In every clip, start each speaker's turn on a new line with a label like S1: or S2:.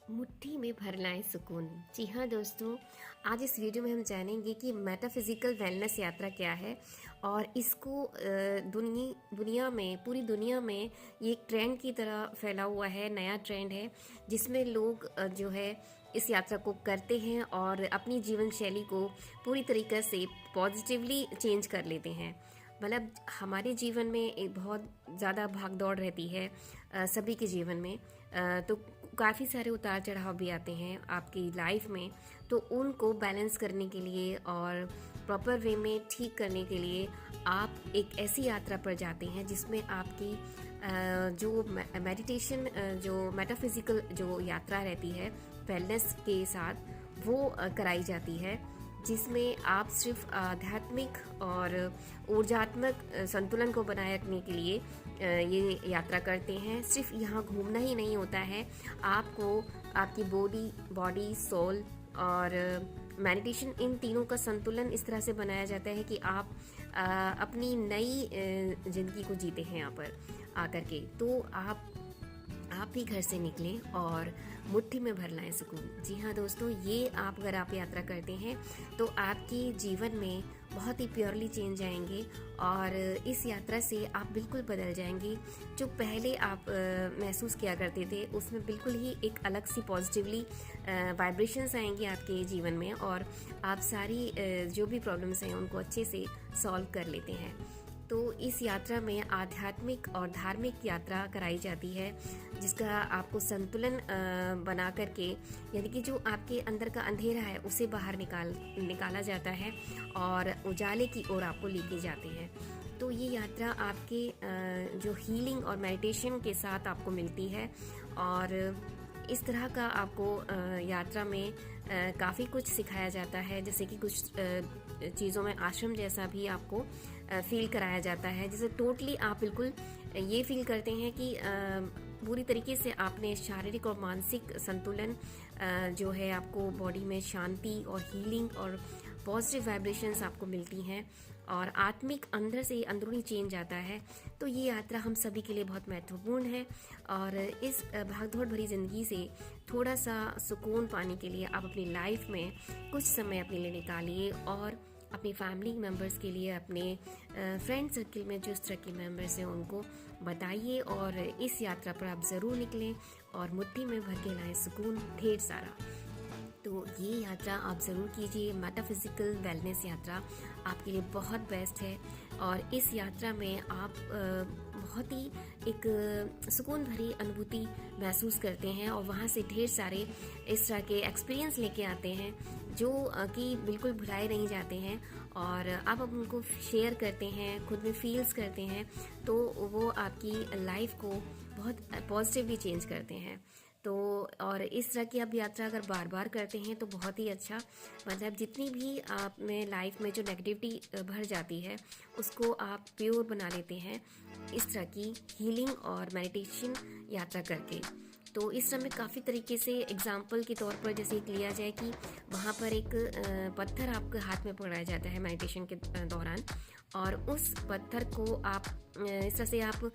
S1: मुट्ठी में भर लाएं सुकून। जी हाँ दोस्तों, आज इस वीडियो में हम जानेंगे कि मेटाफिज़िकल वेलनेस यात्रा क्या है और इसको दुनिया में, पूरी दुनिया में ये एक ट्रेंड की तरह फैला हुआ है, नया ट्रेंड है जिसमें लोग जो है इस यात्रा को करते हैं और अपनी जीवन शैली को पूरी तरीके से पॉजिटिवली चेंज कर लेते हैं। मतलब हमारे जीवन में एक बहुत ज़्यादा भाग दौड़ रहती है सभी के जीवन में, तो काफ़ी सारे उतार चढ़ाव भी आते हैं आपकी लाइफ में। तो उनको बैलेंस करने के लिए और प्रॉपर वे में ठीक करने के लिए आप एक ऐसी यात्रा पर जाते हैं जिसमें आपकी जो मेडिटेशन, जो मेटाफिज़िकल जो यात्रा रहती है वेलनेस के साथ, वो कराई जाती है, जिसमें आप सिर्फ आध्यात्मिक और ऊर्जात्मक संतुलन को बनाए रखने के लिए ये यात्रा करते हैं। सिर्फ यहाँ घूमना ही नहीं होता है, आपको आपकी बॉडी सोल और मेडिटेशन, इन तीनों का संतुलन इस तरह से बनाया जाता है कि आप अपनी नई ज़िंदगी को जीते हैं यहाँ पर आकर के। तो आप भी घर से निकलें और मुट्ठी में भर लाएं सुकून। जी हाँ दोस्तों, ये अगर आप यात्रा करते हैं तो आपके जीवन में बहुत ही प्योरली चेंज आएंगे और इस यात्रा से आप बिल्कुल बदल जाएंगे। जो पहले आप महसूस किया करते थे उसमें बिल्कुल ही एक अलग सी पॉजिटिवली वाइब्रेशंस आएंगी आपके जीवन में और आप सारी जो भी प्रॉब्लम्स हैं उनको अच्छे से सॉल्व कर लेते हैं। तो इस यात्रा में आध्यात्मिक और धार्मिक यात्रा कराई जाती है जिसका आपको संतुलन बना करके, यानी कि जो आपके अंदर का अंधेरा है उसे बाहर निकाला जाता है और उजाले की ओर आपको लेके जाते हैं। तो ये यात्रा आपके जो हीलिंग और मेडिटेशन के साथ आपको मिलती है और इस तरह का आपको यात्रा में काफ़ी कुछ सिखाया जाता है, जैसे कि कुछ चीज़ों में आश्रम जैसा भी आपको फील कराया जाता है, जैसे टोटली आप बिल्कुल ये फील करते हैं कि पूरी तरीके से आपने शारीरिक और मानसिक संतुलन जो है, आपको बॉडी में शांति और हीलिंग और पॉजिटिव वाइब्रेशंस आपको मिलती हैं और आत्मिक अंदर से अंदरूनी चेंज आता है। तो ये यात्रा हम सभी के लिए बहुत महत्वपूर्ण है और इस भागदौड़ भरी ज़िंदगी से थोड़ा सा सुकून पाने के लिए आप अपनी लाइफ में कुछ समय अपने लिए निकालिए और अपनी फैमिली मेम्बर्स के लिए, अपने फ्रेंड सर्किल में जो इस तरह के मेम्बर्स हैं उनको बताइए और इस यात्रा पर आप ज़रूर निकलें और मुट्ठी में भर के लाएं सुकून ढेर सारा। तो ये यात्रा आप ज़रूर कीजिए। मेटाफिज़िकल वेलनेस यात्रा आपके लिए बहुत बेस्ट है और इस यात्रा में आप बहुत ही एक सुकून भरी अनुभूति महसूस करते हैं और वहाँ से ढेर सारे इस तरह के एक्सपीरियंस लेके आते हैं जो कि बिल्कुल भुलाए नहीं जाते हैं और आप उनको शेयर करते हैं, खुद में फील्स करते हैं, तो वो आपकी लाइफ को बहुत पॉजिटिवली चेंज करते हैं। तो और इस तरह की आप यात्रा अगर बार बार करते हैं तो बहुत ही अच्छा, मतलब जितनी भी आप में लाइफ में जो नेगेटिविटी भर जाती है उसको आप प्योर बना लेते हैं इस तरह की हीलिंग और मेडिटेशन यात्रा करके। तो इस समय काफ़ी तरीके से एग्जाम्पल के तौर पर जैसे एक लिया जाए कि वहाँ पर एक पत्थर आपके हाथ में पकड़ाया जाता है मेडिटेशन के दौरान और उस पत्थर को आप इस तरह से आप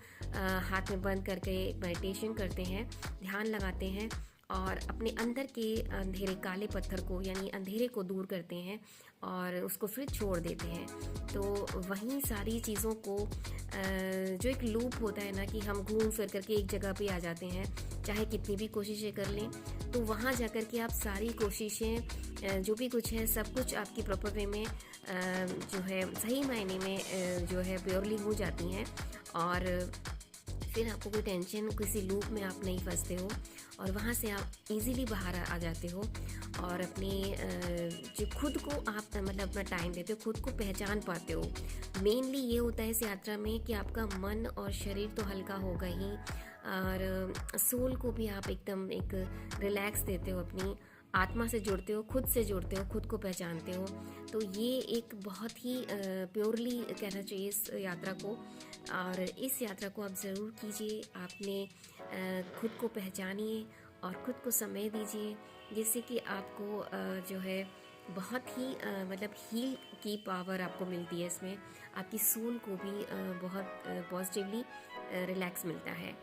S1: हाथ में बंद करके मेडिटेशन करते हैं, ध्यान लगाते हैं और अपने अंदर के अंधेरे काले पत्थर को, यानी अंधेरे को दूर करते हैं और उसको फिर छोड़ देते हैं। तो वहीं सारी चीज़ों को जो एक लूप होता है ना कि हम घूम फिर करके एक जगह पे आ जाते हैं, चाहे कितनी भी कोशिशें कर लें, तो वहाँ जाकर के आप सारी कोशिशें जो भी कुछ है सब कुछ आपकी प्रॉपर वे में जो है सही मायने में जो है प्योरली हो जाती हैं और फिर आपको कोई टेंशन, किसी लूप में आप नहीं फंसते हो और वहाँ से आप इजीली बाहर आ जाते हो और अपने जो खुद को आप मतलब अपना टाइम देते हो, खुद को पहचान पाते हो। मेनली ये होता है इस यात्रा में कि आपका मन और शरीर तो हल्का होगा ही और सोल को भी आप एकदम एक रिलैक्स देते हो, अपनी आत्मा से जुड़ते हो, खुद से जुड़ते हो, खुद को पहचानते हो। तो ये एक बहुत ही प्योरली कहना चाहिए इस यात्रा को और इस यात्रा को आप ज़रूर कीजिए। आपने खुद को पहचानिए और खुद को समय दीजिए जिससे कि आपको जो है बहुत ही मतलब हील की पावर आपको मिलती है। इसमें आपकी सोल को भी बहुत पॉजिटिवली रिलैक्स मिलता है।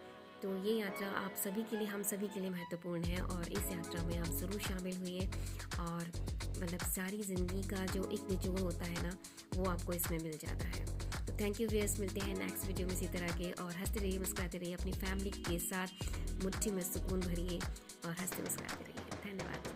S1: तो ये यात्रा आप सभी के लिए, हम सभी के लिए महत्वपूर्ण है और इस यात्रा में आप ज़रूर शामिल हुइए और मतलब सारी ज़िंदगी का जो एक निचोड़ होता है ना, वो आपको इसमें मिल जाता है। तो थैंक यू व्यूअर्स, मिलते हैं नेक्स्ट वीडियो में इसी तरह के, और हंसते रहिए, मुस्कुराते रहिए, अपनी फैमिली के साथ मुट्ठी में सुकून भरिए और हंसते मुस्कुराते रहिए। धन्यवाद।